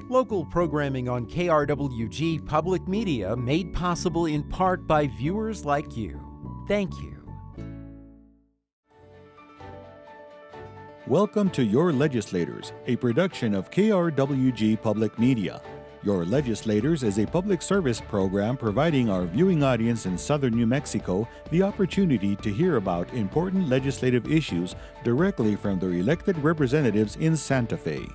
Local programming on KRWG Public Media made possible in part by viewers like you. Thank you. Welcome to Your Legislators, a production of KRWG Public Media. Your Legislators is a public service program providing our viewing audience in southern New Mexico the opportunity to hear about important legislative issues directly from their elected representatives in Santa Fe.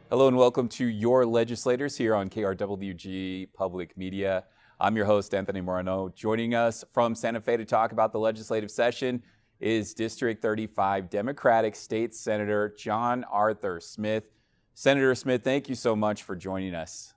Hello and welcome to Your Legislators here on KRWG Public Media. I'm your host, Anthony Moreno. Joining us from Santa Fe to talk about the legislative session is District 35 Democratic State Senator John Arthur Smith. Senator Smith, thank you so much for joining us.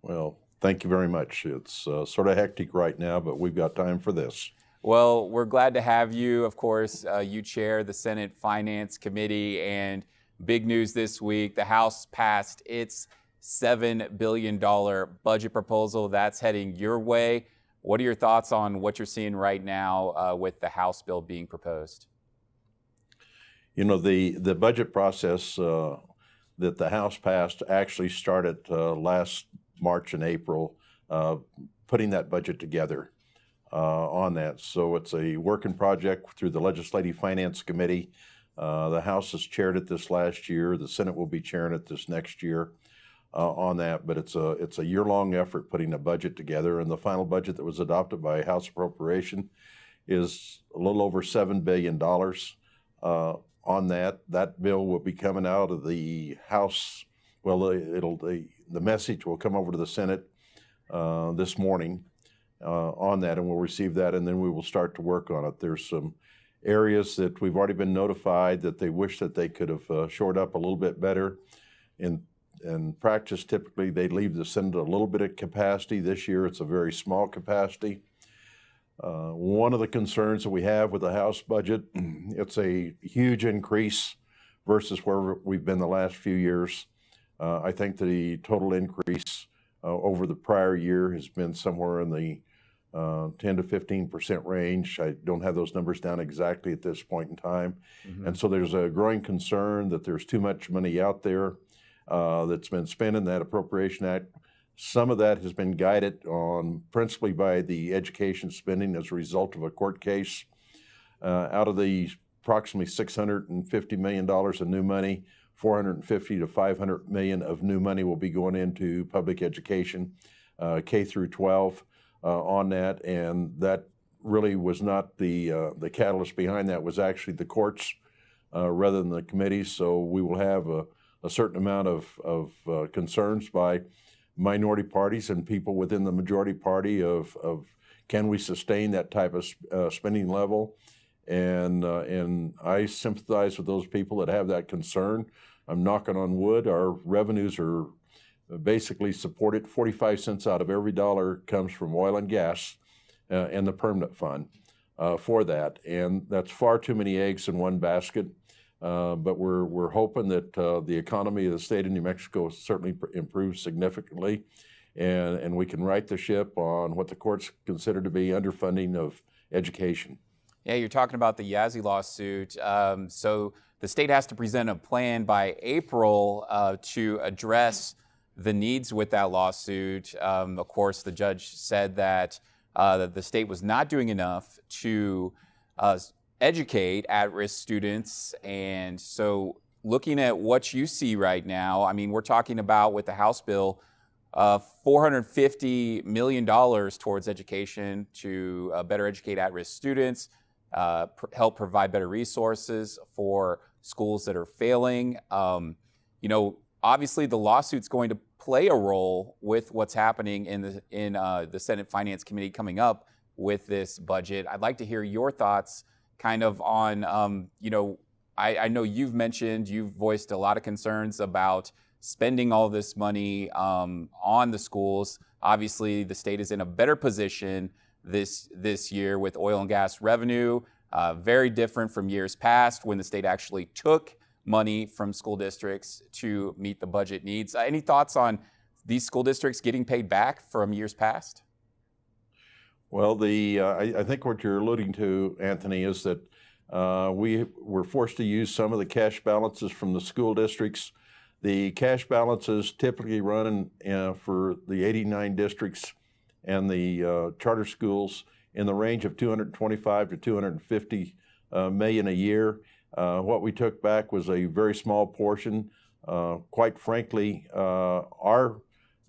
Well, thank you very much. It's sort of hectic right now, but we've got time for this. Well, we're glad to have you. Of course, you chair the Senate Finance Committee, and big news this week, the House passed its $7 billion budget proposal. That's heading your way. What are your thoughts on what you're seeing right now with the House bill being proposed? You know, the budget process that the House passed actually started last March and April, putting that budget together on that. So it's a working project through the Legislative Finance Committee. The House has chaired it this last year. The Senate will be chairing it this next year. On that, but it's a year-long effort putting a budget together, and the final budget that was adopted by House Appropriation is a little over $7 billion on that. That bill will be coming out of the House. Well, the message will come over to the Senate this morning on that, and we'll receive that, and then we will start to work on it. There's some areas that we've already been notified that they wish that they could have shored up a little bit better. In practice, typically, they leave the Senate a little bit of capacity. This year, it's a very small capacity. One of the concerns that we have with the House budget, it's a huge increase versus where we've been the last few years. I think the total increase over the prior year has been somewhere in the 10 to 15% range. I don't have those numbers down exactly at this point in time. Mm-hmm. And so there's a growing concern that there's too much money out there that's been spent in that Appropriation Act. Some of that has been guided on principally by the education spending as a result of a court case. Out of the approximately $650 million of new money, $450 to $500 million of new money will be going into public education, K through 12 on that, and that really was not the catalyst behind that. Was actually the courts rather than the committees. So we will have a certain amount of concerns by minority parties and people within the majority party of can we sustain that type of spending level, and I sympathize with those people that have that concern. I'm knocking on wood. Our revenues are basically supported. 45 cents out of every dollar comes from oil and gas and the permanent fund for that, and that's far too many eggs in one basket. But we're hoping that the economy of the state of New Mexico certainly improves significantly, and we can right the ship on what the courts consider to be underfunding of education. Yeah, you're talking about the Yazzie lawsuit. So the state has to present a plan by April to address the needs with that lawsuit. Of course, the judge said that the state was not doing enough to educate at-risk students. And so looking at what you see right now, I mean, we're talking about with the House bill, $450 million towards education to better educate at-risk students, help provide better resources for schools that are failing. You know, obviously the lawsuit's going to play a role with what's happening in the Senate Finance Committee coming up with this budget. I'd like to hear your thoughts kind of on, you know, I know you've voiced a lot of concerns about spending all this money on the schools. Obviously, the state is in a better position this year with oil and gas revenue, very different from years past when the state actually took money from school districts to meet the budget needs. Any thoughts on these school districts getting paid back from years past? Well, I think what you're alluding to, Anthony, is that We were forced to use some of the cash balances from the school districts. The cash balances typically run for the 89 districts and the charter schools in the range of 225 to 250 million a year. What we took back was a very small portion. Quite frankly, our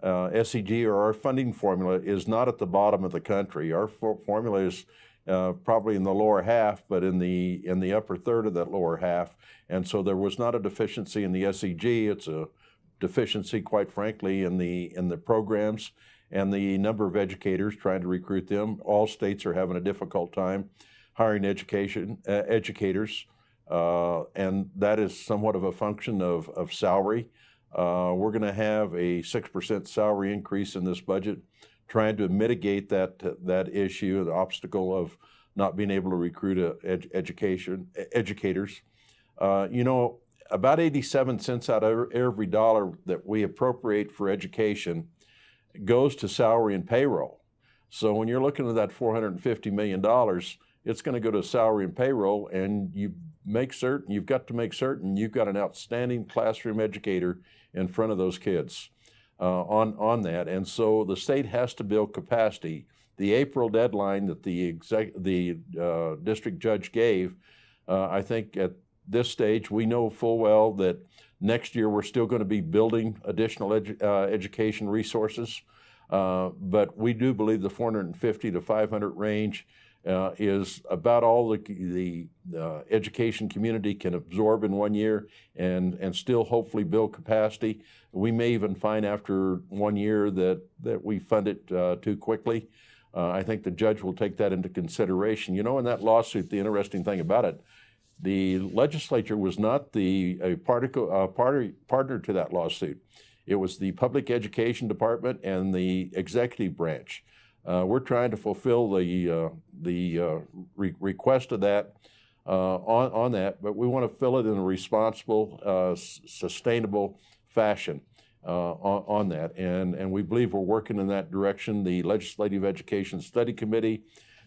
SEG, or our funding formula, is not at the bottom of the country. Our formula is probably in the lower half, but in the upper third of that lower half. And so there was not a deficiency in the SEG. It's a deficiency, quite frankly, in the programs and the number of educators trying to recruit them. All states are having a difficult time hiring educators, and that is somewhat of a function of salary. We're going to have a 6% salary increase in this budget, trying to mitigate that issue, the obstacle of not being able to recruit educators. About 87 cents out of every dollar that we appropriate for education goes to salary and payroll. So when you're looking at that $450 million, it's going to go to salary and payroll, and you've got to make certain you've got an outstanding classroom educator in front of those kids on that. And so the state has to build capacity. The April deadline that the district judge gave, I think at this stage, we know full well that next year we're still going to be building additional education resources, but we do believe the 450 to 500 range is about all the education community can absorb in 1 year and still hopefully build capacity. We may even find after 1 year that we fund it too quickly. I think the judge will take that into consideration. In that lawsuit, the interesting thing about it, the legislature was not a partner to that lawsuit. It was the Public Education Department and the executive branch. We're trying to fulfill the request of that on that, but we want to fill it in a responsible, sustainable fashion on that, and we believe we're working in that direction. The Legislative Education Study Committee,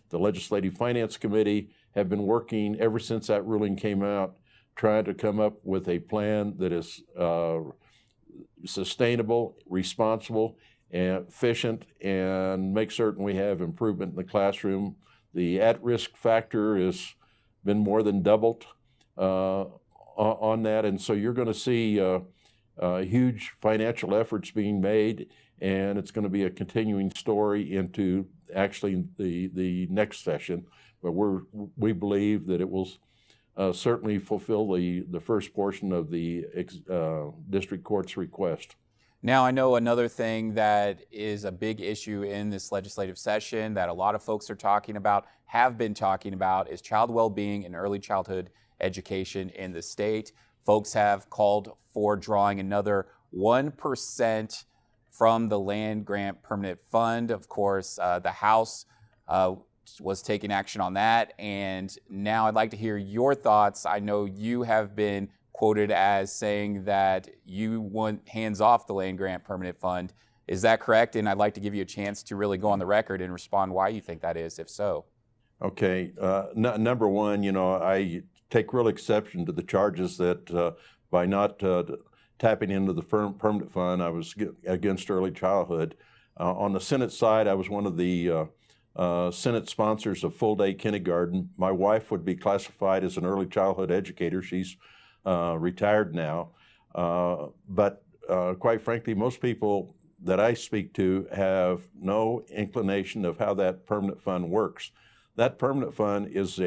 the Legislative Finance Committee have been working ever since that ruling came out, trying to come up with a plan that is sustainable, responsible, and efficient, and make certain we have improvement in the classroom. The at-risk factor has been more than doubled on that, and so you're going to see huge financial efforts being made, and it's going to be a continuing story into actually the next session. But we believe that it will certainly fulfill the first portion of the district court's request. Now, I know another thing that is a big issue in this legislative session that a lot of folks are talking about, have been talking about, is child well-being and early childhood education in the state. Folks have called for drawing another 1% from the land grant permanent fund. Of course, the House was taking action on that, and now I'd like to hear your thoughts. I know you have been quoted as saying that you want hands off the land grant permanent fund. Is that correct? And I'd like to give you a chance to really go on the record and respond why you think that is, if so. Okay. Number one, I take real exception to the charges that by not tapping into the permanent fund, I was against early childhood. On the Senate side, I was one of the Senate sponsors of full-day kindergarten. My wife would be classified as an early childhood educator. She's retired now, but quite frankly, most people that I speak to have no inclination of how that permanent fund works. That permanent fund is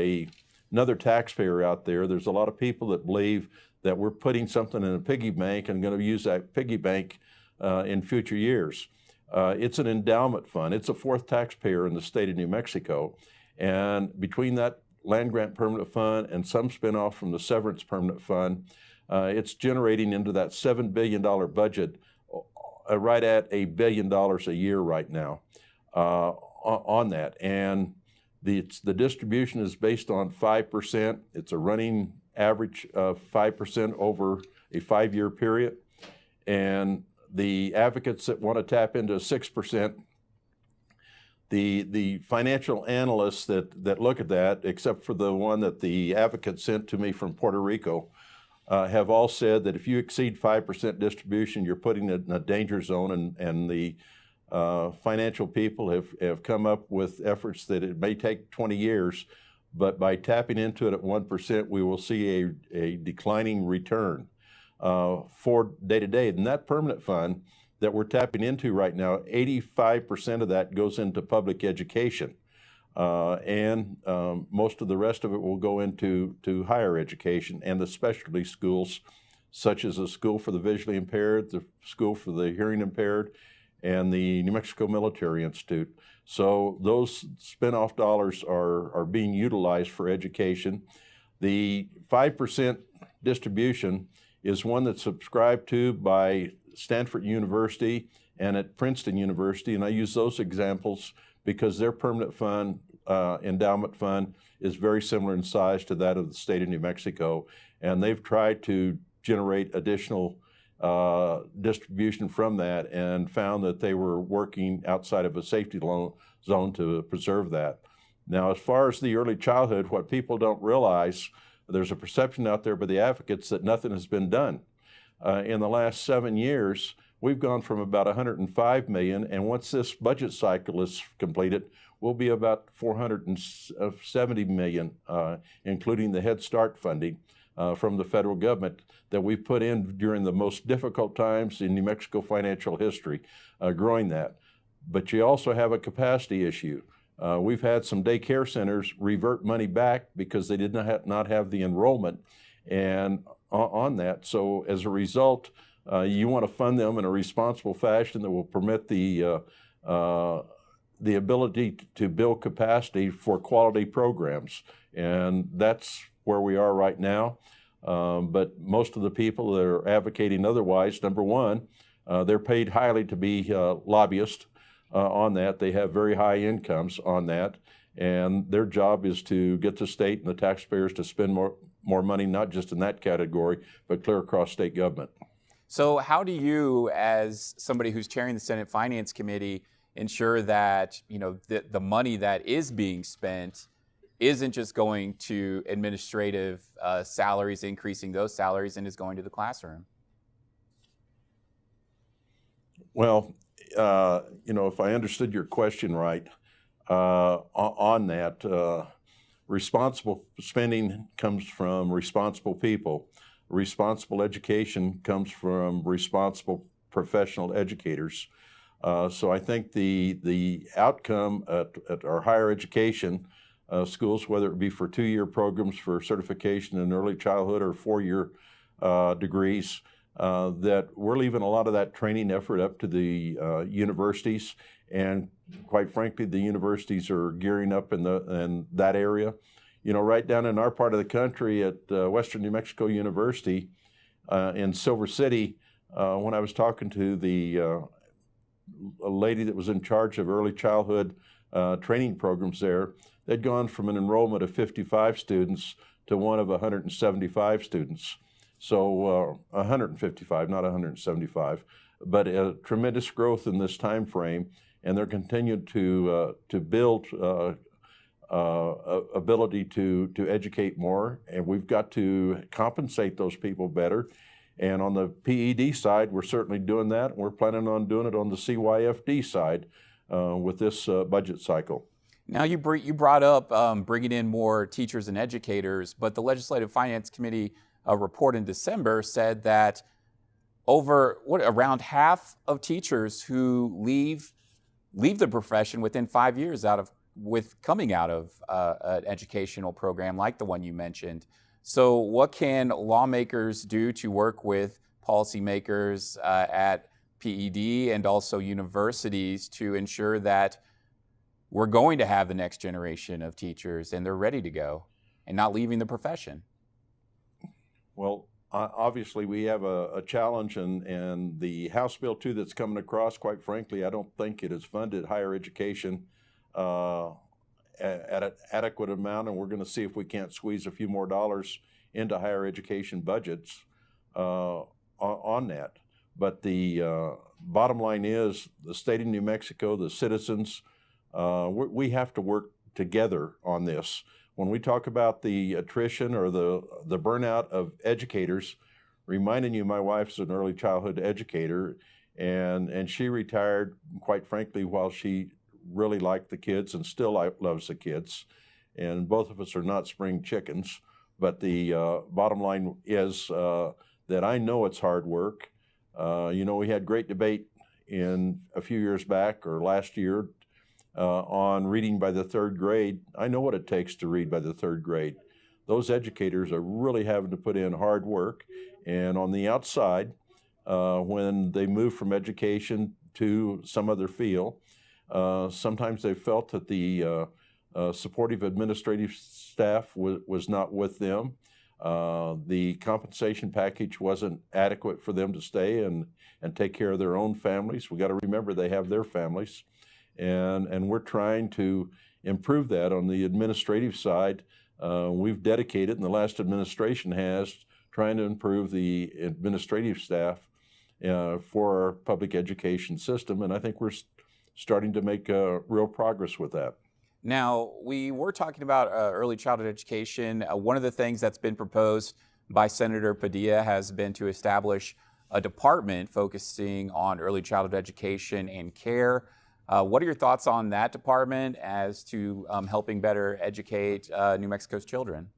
another taxpayer out there. There's a lot of people that believe that we're putting something in a piggy bank and going to use that piggy bank in future years. It's an endowment fund. It's a fourth taxpayer in the state of New Mexico, and between that land grant permanent fund and some spinoff from the severance permanent fund, it's generating into that $7 billion budget, right at $1 billion a year right now on that. And the distribution is based on 5%. It's a running average of 5% over a 5-year period. And the advocates that want to tap into 6%, The financial analysts that look at that, except for the one that the advocate sent to me from Puerto Rico, have all said that if you exceed 5% distribution, you're putting it in a danger zone, and the financial people have come up with efforts that it may take 20 years, but by tapping into it at 1%, we will see a declining return for day-to-day. And that permanent fund that we're tapping into right now, 85% of that goes into public education. And most of the rest of it will go into higher education and the specialty schools, such as the School for the Visually Impaired, the School for the Hearing Impaired, and the New Mexico Military Institute. So those spin-off dollars are being utilized for education. The 5% distribution is one that's subscribed to by Stanford University and at Princeton University, and I use those examples because their permanent fund, endowment fund, is very similar in size to that of the state of New Mexico, and they've tried to generate additional distribution from that and found that they were working outside of a safety zone to preserve that. Now, as far as the early childhood, what people don't realize, there's a perception out there by the advocates that nothing has been done. In the last 7 years, we've gone from about 105 million, and once this budget cycle is completed, we'll be about 470 million, including the Head Start funding from the federal government that we put in during the most difficult times in New Mexico financial history, growing that. But you also have a capacity issue. We've had some daycare centers revert money back because they did not have the enrollment and on that. So as a result, you want to fund them in a responsible fashion that will permit the ability to build capacity for quality programs. And that's where we are right now. But most of the people that are advocating otherwise, number one, they're paid highly to be lobbyists on that. They have very high incomes on that. And their job is to get the state and the taxpayers to spend more money, not just in that category, but clear across state government. So how do you, as somebody who's chairing the Senate Finance Committee, ensure that the money that is being spent isn't just going to administrative salaries, increasing those salaries, and is going to the classroom? Well, if I understood your question right, on that, responsible spending comes from responsible people. Responsible education comes from responsible professional educators. So I think the outcome at our higher education schools, whether it be for 2-year programs for certification in early childhood or 4-year degrees, that we're leaving a lot of that training effort up to the universities, and quite frankly, the universities are gearing up in that area. Right down in our part of the country at Western New Mexico University in Silver City, when I was talking to a lady that was in charge of early childhood training programs there, they'd gone from an enrollment of 55 students to one of 175 students. So 155, not 175, but a tremendous growth in this time frame, and they're continuing to build ability to educate more, and we've got to compensate those people better. And on the PED side, we're certainly doing that, and we're planning on doing it on the CYFD side with this budget cycle. Now, you brought up bringing in more teachers and educators, but the Legislative Finance Committee report in December said that around half of teachers who leave the profession within 5 years coming out of an educational program like the one you mentioned. So what can lawmakers do to work with policymakers at PED and also universities to ensure that we're going to have the next generation of teachers and they're ready to go and not leaving the profession? Well, obviously we have a challenge, and the House Bill 2 that's coming across, quite frankly, I don't think it has funded higher education at an adequate amount, and we're going to see if we can't squeeze a few more dollars into higher education budgets on that. But the bottom line is the state of New Mexico, the citizens, We have to work together on this. When we talk about the attrition or the burnout of educators, reminding you, my wife's an early childhood educator, and she retired, quite frankly, while she really liked the kids and still loves the kids. And both of us are not spring chickens, but the bottom line is that I know it's hard work. We had great debate in a few years back or last year on reading by the third grade. I know what it takes to read by the third grade. Those educators are really having to put in hard work. And on the outside, when they move from education to some other field, sometimes they felt that the supportive administrative staff was not with them. The compensation package wasn't adequate for them to stay and take care of their own families. We got to remember they have their families. And we're trying to improve that on the administrative side. We've dedicated, and the last administration has, trying to improve the administrative staff for our public education system. And I think we're starting to make real progress with that. Now, we were talking about early childhood education. One of the things that's been proposed by Senator Padilla has been to establish a department focusing on early childhood education and care. What are your thoughts on that department as to helping better educate New Mexico's children?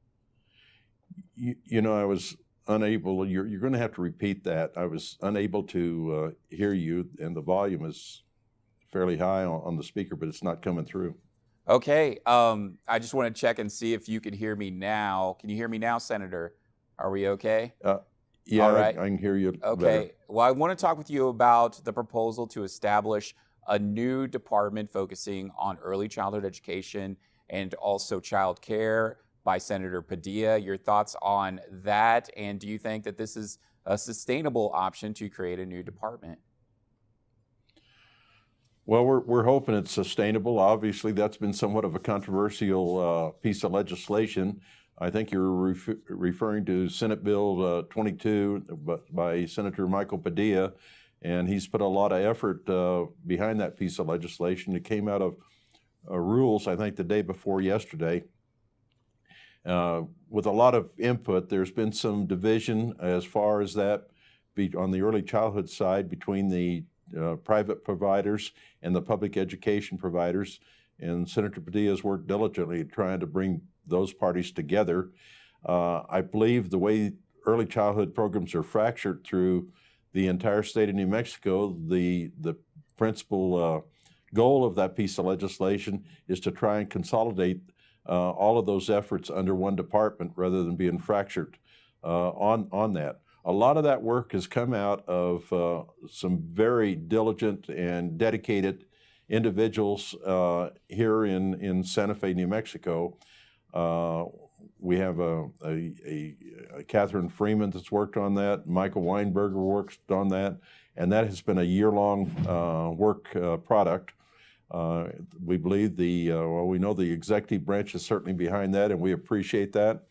I was unable, you're going to have to repeat that. I was unable to hear you, and the volume is fairly high on the speaker, but it's not coming through. Okay, I just want to check and see if you can hear me now. Can you hear me now, Senator? Are we okay? Yeah, all right. I can hear you Okay, better. well, I want to talk with you about the proposal to establish a new department focusing on early childhood education and also child care by Senator Padilla. Your thoughts on that, and do you think that this is a sustainable option to create a new department? Well, we're hoping it's sustainable. Obviously, that's been somewhat of a controversial piece of legislation. I think you're referring to Senate Bill 22 by Senator Michael Padilla, and he's put a lot of effort behind that piece of legislation. It came out of rules, I think, the day before yesterday. With a lot of input, there's been some division as far as that on the early childhood side between the private providers and the public education providers, and Senator Padilla has worked diligently trying to bring those parties together. I believe the way early childhood programs are fractured through the entire state of New Mexico, the principal goal of that piece of legislation is to try and consolidate all of those efforts under one department rather than being fractured on that. A lot of that work has come out of some very diligent and dedicated individuals here in Santa Fe, New Mexico. We have a Catherine Freeman that's worked on that. Michael Weinberger works on that, and that has been a year-long work product. We believe we know the executive branch is certainly behind that, and we appreciate that.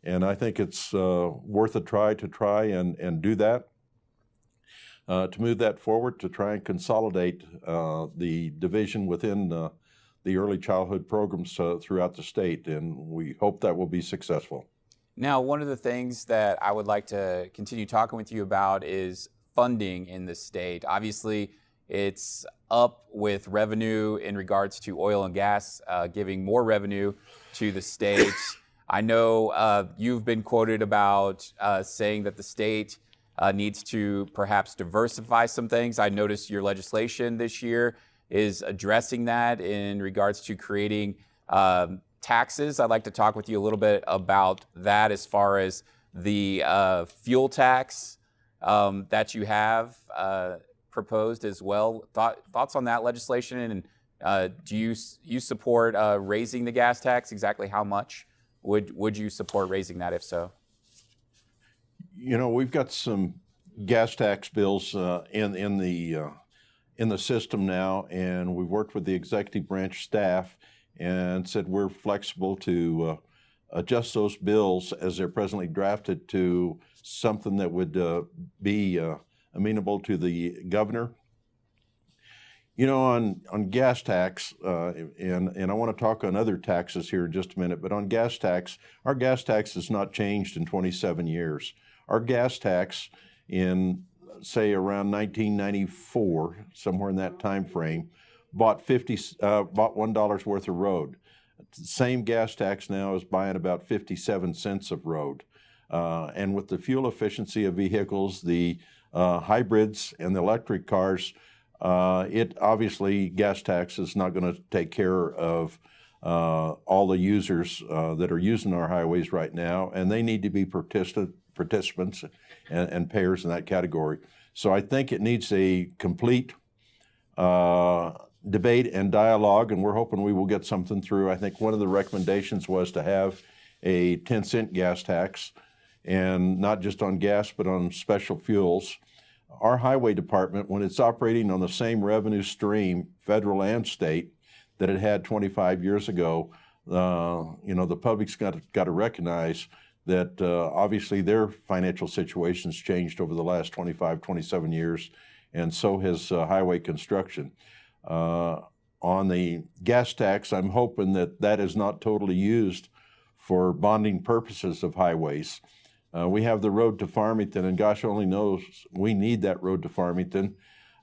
And I think it's worth a try and do that, to move that forward, to try and consolidate the division within the early childhood programs throughout the state, and we hope that will be successful. Now, one of the things that I would like to continue talking with you about is funding in the state. Obviously, it's up with revenue in regards to oil and gas, giving more revenue to the state. I know you've been quoted about saying that the state needs to perhaps diversify some things. I noticed your legislation this year is addressing that in regards to creating taxes. I'd like to talk with you a little bit about that as far as the fuel tax that you have proposed as well. Thoughts on that legislation, and do you support raising the gas tax? Exactly how much would you support raising that, if so? We've got some gas tax bills in the system now, and we've worked with the executive branch staff and said we're flexible to adjust those bills as they're presently drafted to something that would be amenable to the governor. You know, on gas tax, and I want to talk on other taxes here in just a minute, but on gas tax, our gas tax has not changed in 27 years. Our gas tax in, say, around 1994, somewhere in that time frame, bought $1 worth of road. The same gas tax now is buying about 57 cents of road. And with the fuel efficiency of vehicles, the hybrids and the electric cars, it obviously, gas tax is not going to take care of all the users that are using our highways right now, and they need to be participants and payers in that category. So I think it needs a complete debate and dialogue, and we're hoping we will get something through. I think one of the recommendations was to have a 10-cent gas tax, and not just on gas, but on special fuels. Our highway department, when it's operating on the same revenue stream, federal and state, that it had 25 years ago, you know, the public's got to recognize that obviously their financial situation's changed over the last 25, 27 years, and so has highway construction. On the gas tax, I'm hoping that that is not totally used for bonding purposes of highways. We have the road to Farmington, and gosh only knows we need that road to Farmington.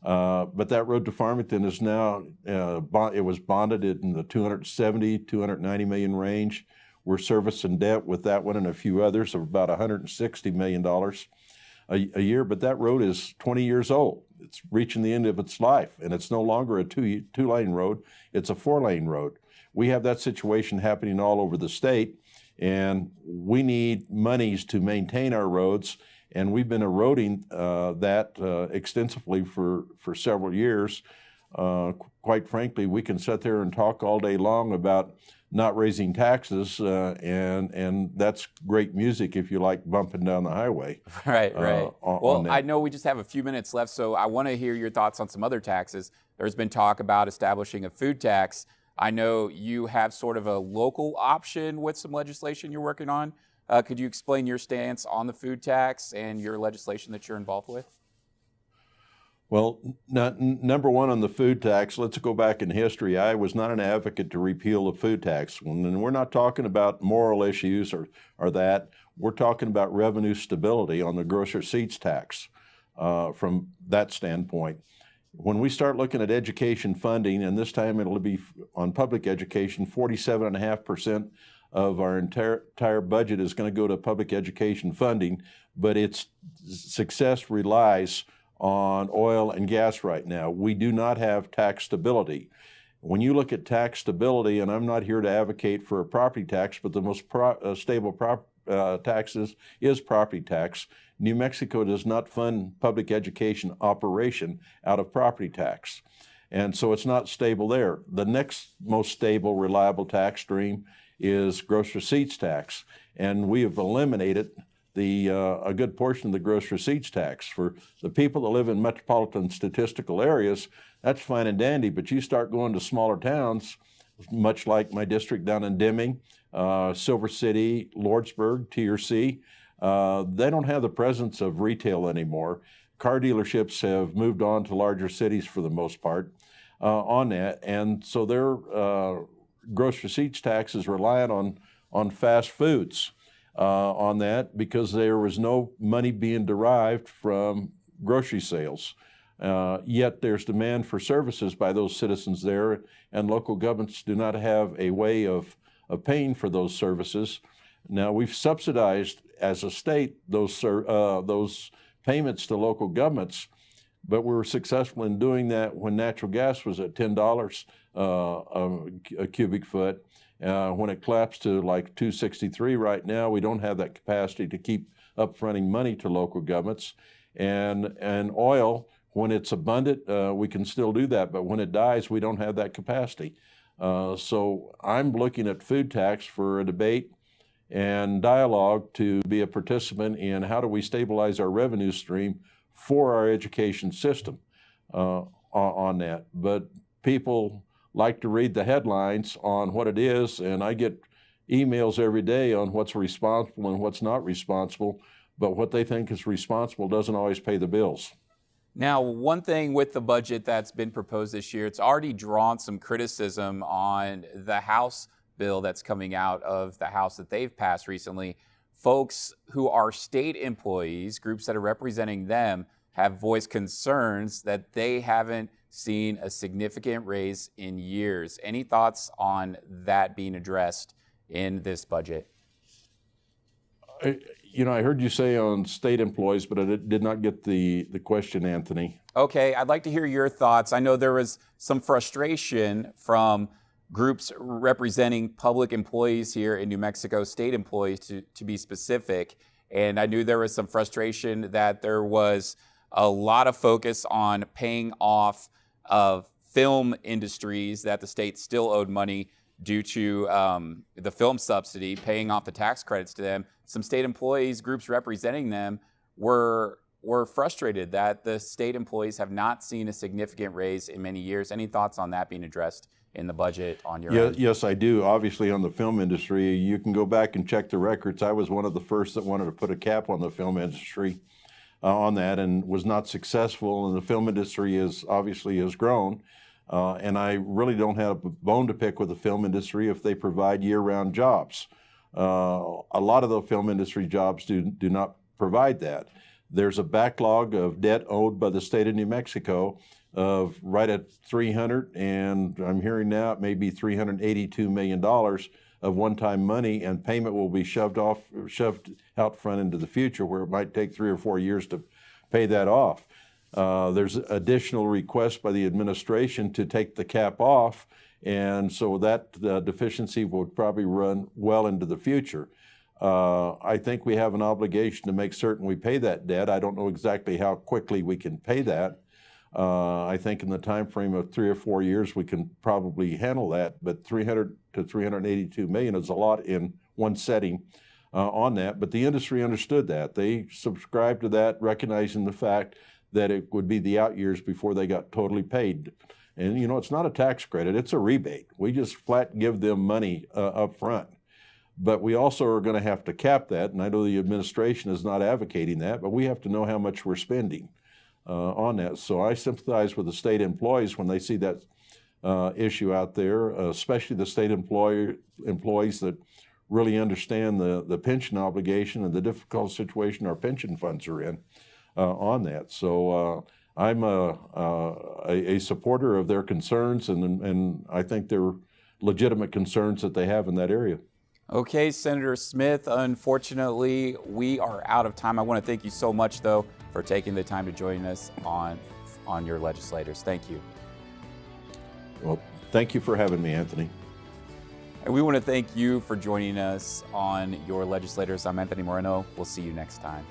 But that road to Farmington is now, it was bonded in the 270, 290 million range. We're servicing debt with that one and a few others of about $160 million a year, but that road is 20 years old. It's reaching the end of its life, and it's no longer a two-lane road, it's a four-lane road. We have that situation happening all over the state, and we need monies to maintain our roads, and we've been eroding that extensively for several years. Quite frankly, we can sit there and talk all day long about not raising taxes, and that's great music if you like bumping down the highway. Right. Well, I I know we just have a few minutes left, so I want to hear your thoughts on some other taxes. There's been talk about establishing a food tax. I know you have sort of a local option with some legislation you're working on. Could you explain your stance on the food tax and your legislation that you're involved with? Well, number one on the food tax, let's go back in history. I was not an advocate to repeal the food tax. And we're not talking about moral issues or that. We're talking about revenue stability on the gross receipts tax from that standpoint. When we start looking at education funding, and this time it'll be on public education, 47.5% of our entire budget is going to go to public education funding, but its success relies on oil and gas right now. We do not have tax stability. When you look at tax stability, and I'm not here to advocate for a property tax, but the most stable taxes is property tax. New Mexico does not fund public education operation out of property tax. And so it's not stable there. The next most stable, reliable tax stream is gross receipts tax. And we have eliminated a good portion of the gross receipts tax. For the people that live in metropolitan statistical areas, that's fine and dandy, but you start going to smaller towns, much like my district down in Deming, Silver City, Lordsburg, TRC, they don't have the presence of retail anymore. Car dealerships have moved on to larger cities for the most part on that, and so their gross receipts tax is reliant on fast foods on that, because there was no money being derived from grocery sales. Yet there's demand for services by those citizens there, and local governments do not have a way of paying for those services. Now, we've subsidized as a state those payments to local governments, but we were successful in doing that when natural gas was at $10 a cubic foot. When it collapsed to like $2.63 right now, we don't have that capacity to keep upfronting money to local governments. And oil, when it's abundant, we can still do that, but when it dies, we don't have that capacity. So I'm looking at food tax for a debate and dialogue to be a participant in how do we stabilize our revenue stream for our education system on that. But people like to read the headlines on what it is, and I get emails every day on what's responsible and what's not responsible, but what they think is responsible doesn't always pay the bills. Now, one thing with the budget that's been proposed this year, it's already drawn some criticism on the House bill that's coming out of the House that they've passed recently. Folks who are state employees, groups that are representing them, have voiced concerns that they haven't seen a significant raise in years. Any thoughts on that being addressed in this budget? I heard you say on state employees, but I did not get the question, Anthony. Okay, I'd like to hear your thoughts. I know there was some frustration from groups representing public employees here in New Mexico, state employees to be specific. And I knew there was some frustration that there was a lot of focus on paying off film industries that the state still owed money due to the film subsidy, paying off the tax credits to them. Some state employees, groups representing them, were frustrated that the state employees have not seen a significant raise in many years. Any thoughts on that being addressed in the budget on your end? Yes, I do. Obviously, on the film industry, you can go back and check the records. I was one of the first that wanted to put a cap on the film industry on that, and was not successful. And the film industry has grown. And I really don't have a bone to pick with the film industry if they provide year-round jobs. A lot of the film industry jobs do not provide that. There's a backlog of debt owed by the state of New Mexico of right at 300, and I'm hearing now it may be $382 million of one-time money, and payment will be shoved out front into the future, where it might take 3 or 4 years to pay that off. There's additional requests by the administration to take the cap off, and so that deficiency will probably run well into the future. I think we have an obligation to make certain we pay that debt. I don't know exactly how quickly we can pay that. I think in the time frame of 3 or 4 years we can probably handle that, but 300 to 382 million is a lot in one setting on that. But the industry understood that. They subscribed to that, recognizing the fact that it would be the out years before they got totally paid. And it's not a tax credit, it's a rebate. We just flat give them money up front. But we also are going to have to cap that, and I know the administration is not advocating that, but we have to know how much we're spending on that. So I sympathize with the state employees when they see that issue out there, especially the state employees that really understand the pension obligation and the difficult situation our pension funds are in on that. So I'm a supporter of their concerns, and I think they're legitimate concerns that they have in that area. Okay, Senator Smith, unfortunately, we are out of time. I want to thank you so much, though, for taking the time to join us on your Legislators. Thank you. Well, thank you for having me, Anthony. And we want to thank you for joining us on your Legislators. I'm Anthony Moreno. We'll see you next time.